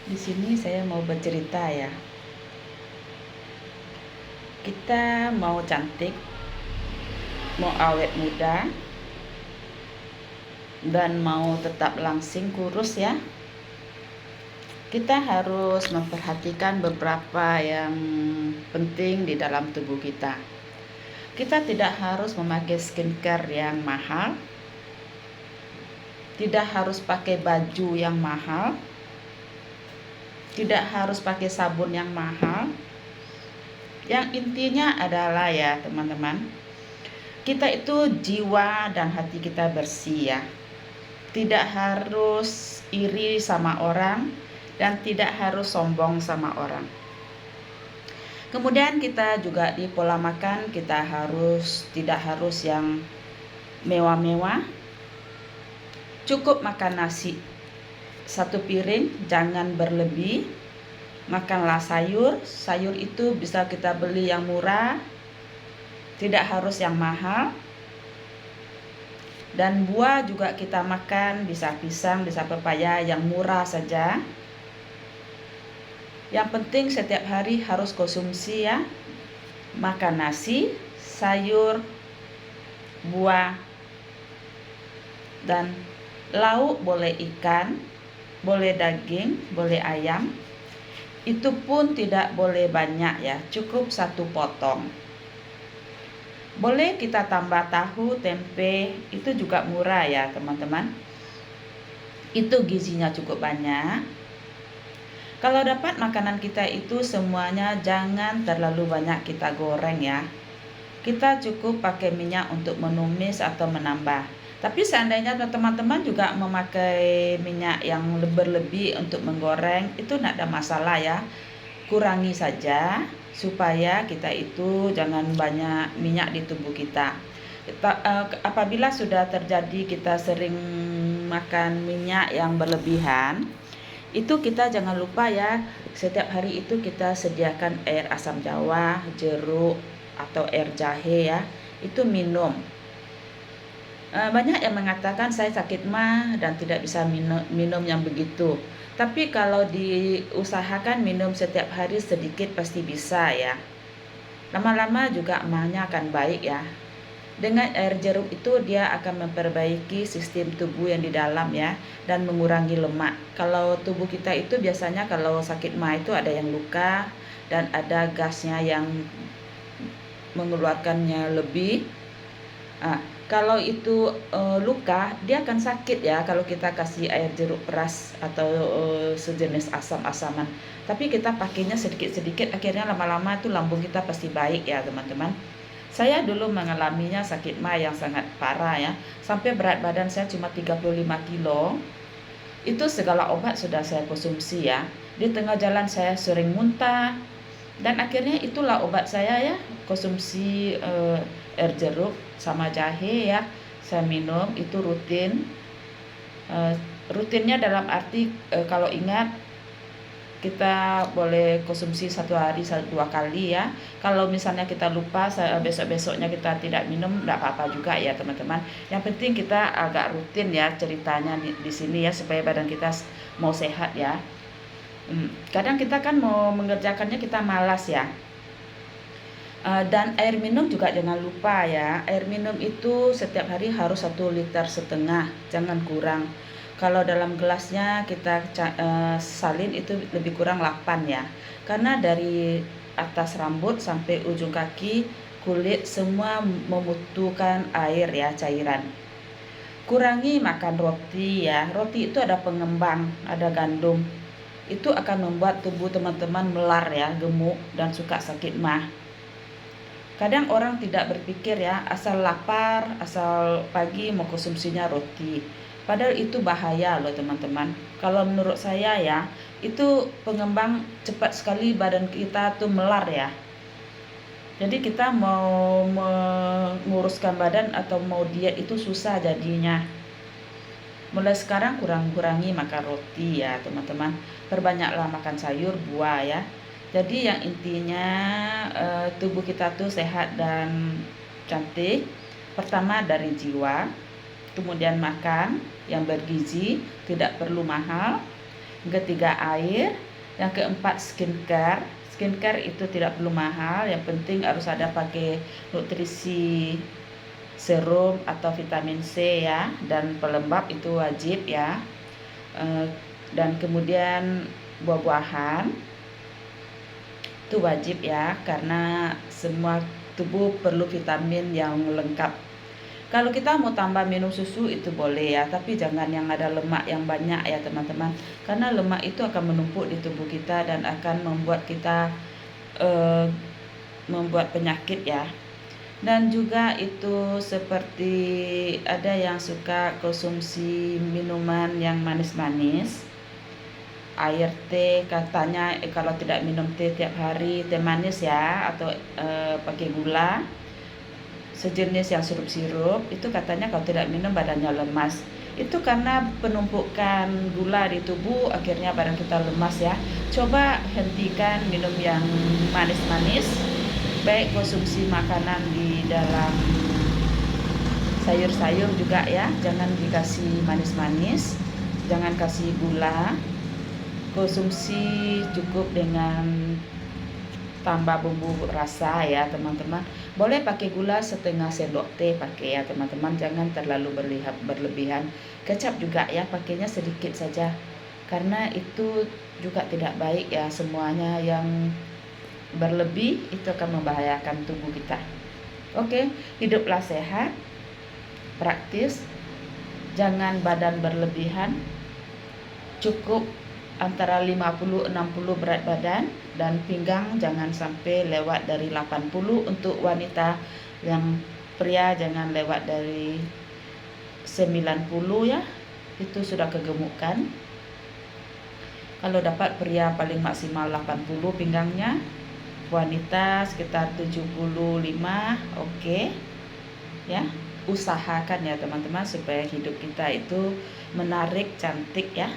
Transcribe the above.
Di sini saya mau bercerita ya. Kita mau cantik, mau awet muda, dan mau tetap langsing kurus ya. Kita harus memperhatikan beberapa yang penting di dalam tubuh kita. Kita tidak harus memakai skincare yang mahal, tidak harus pakai baju yang mahal, tidak harus pakai sabun yang mahal. Yang intinya adalah ya teman-teman, kita itu jiwa dan hati kita bersih ya. Tidak harus iri sama orang dan tidak harus sombong sama orang. Kemudian kita juga di pola makan kita tidak harus yang mewah-mewah. Cukup makan nasi satu piring, jangan berlebih. Makanlah sayur. Sayur itu bisa kita beli yang murah, tidak harus yang mahal. Dan buah juga kita makan, bisa pisang, bisa pepaya, yang murah saja. Yang penting setiap hari harus konsumsi ya. Makan nasi, sayur, buah, dan lauk boleh ikan, boleh daging, boleh ayam. Itu pun tidak boleh banyak ya, cukup satu potong. Boleh kita tambah tahu, tempe, itu juga murah ya teman-teman. Itu gizinya cukup banyak. Kalau dapat makanan kita itu semuanya jangan terlalu banyak kita goreng ya. Kita cukup pakai minyak untuk menumis atau menambah. Tapi seandainya teman-teman juga memakai minyak yang berlebih untuk menggoreng, itu tidak ada masalah ya. Kurangi saja supaya kita itu jangan banyak minyak di tubuh kita. Apabila sudah terjadi kita sering makan minyak yang berlebihan, itu kita jangan lupa ya, setiap hari itu kita sediakan air asam jawa, jeruk, atau air jahe ya, itu minum. Banyak yang mengatakan saya sakit mah dan tidak bisa minum yang begitu. Tapi kalau diusahakan minum setiap hari sedikit pasti bisa ya. Lama-lama juga emahnya akan baik ya. Dengan air jeruk itu dia akan memperbaiki sistem tubuh yang di dalam ya, dan mengurangi lemak. Kalau tubuh kita itu biasanya kalau sakit mah itu ada yang luka dan ada gasnya yang mengeluarkannya lebih. Kalau itu luka, dia akan sakit ya kalau kita kasih air jeruk peras atau sejenis asam-asaman. Tapi kita pakainya sedikit-sedikit, akhirnya lama-lama itu lambung kita pasti baik ya teman-teman. Saya dulu mengalaminya sakit mah yang sangat parah ya. Sampai berat badan saya cuma 35 kilo. Itu segala obat sudah saya konsumsi ya. Di tengah jalan saya sering muntah. Dan akhirnya itulah obat saya ya, konsumsi air jeruk sama jahe ya, saya minum itu rutin. Rutinnya dalam arti kalau ingat kita boleh konsumsi satu hari 2 kali ya. Kalau misalnya kita lupa, besok-besoknya kita tidak minum, tidak apa-apa juga ya teman-teman. Yang penting kita agak rutin ya ceritanya di sini ya, supaya badan kita mau sehat ya. Kadang kita kan mau mengerjakannya kita malas ya. Dan air minum juga jangan lupa ya. Air minum itu setiap hari harus 1,5 liter, jangan kurang. Kalau dalam gelasnya kita salin itu lebih kurang 8 ya. Karena dari atas rambut sampai ujung kaki, kulit semua membutuhkan air ya, cairan. Kurangi makan roti ya. Roti itu ada pengembang, ada gandum. Itu akan membuat tubuh teman-teman melar ya, gemuk dan suka sakit mah. Kadang orang tidak berpikir ya, asal lapar, asal pagi mau konsumsinya roti. Padahal itu bahaya loh teman-teman. Kalau menurut saya ya, itu pengembang cepat sekali badan kita tuh melar ya. Jadi kita mau menguruskan badan atau mau diet itu susah jadinya. Mulai sekarang kurangi makan roti ya teman-teman. Perbanyaklah makan sayur, buah ya. Jadi yang intinya tubuh kita tuh sehat dan cantik. Pertama dari jiwa, kemudian makan yang bergizi, tidak perlu mahal. ketiga air, yang keempat skincare. Skincare itu tidak perlu mahal, yang penting harus ada pakai nutrisi serum atau vitamin C ya, dan pelembab itu wajib ya. Dan kemudian buah-buahan itu wajib ya, karena semua tubuh perlu vitamin yang lengkap. Kalau kita mau tambah minum susu itu boleh ya, tapi jangan yang ada lemak yang banyak ya teman-teman, karena lemak itu akan menumpuk di tubuh kita dan akan membuat kita membuat penyakit ya. Dan juga itu seperti ada yang suka konsumsi minuman yang manis-manis, air teh katanya, kalau tidak minum teh tiap hari, teh manis ya, atau pakai gula sejenis yang sirup-sirup, itu katanya kalau tidak minum badannya lemas. Itu karena penumpukan gula di tubuh, akhirnya badan kita lemas ya. Coba hentikan minum yang manis-manis, baik konsumsi makanan di dalam sayur-sayur juga ya, jangan dikasih manis-manis, jangan kasih gula, konsumsi cukup dengan tambah bumbu rasa ya teman-teman. Boleh pakai gula setengah sendok teh pakai ya teman-teman, jangan terlalu berlebihan. Kecap juga ya, pakainya sedikit saja, karena itu juga tidak baik ya, semuanya yang berlebih itu akan membahayakan tubuh kita. Oke, hiduplah sehat, praktis, jangan badan berlebihan, cukup antara 50-60 berat badan, dan pinggang jangan sampai lewat dari 80 untuk wanita, yang pria jangan lewat dari 90 ya, itu sudah kegemukan. Kalau dapat pria paling maksimal 80 pinggangnya, wanita sekitar 75. Oke ya, usahakan ya teman-teman supaya hidup kita itu menarik, cantik ya.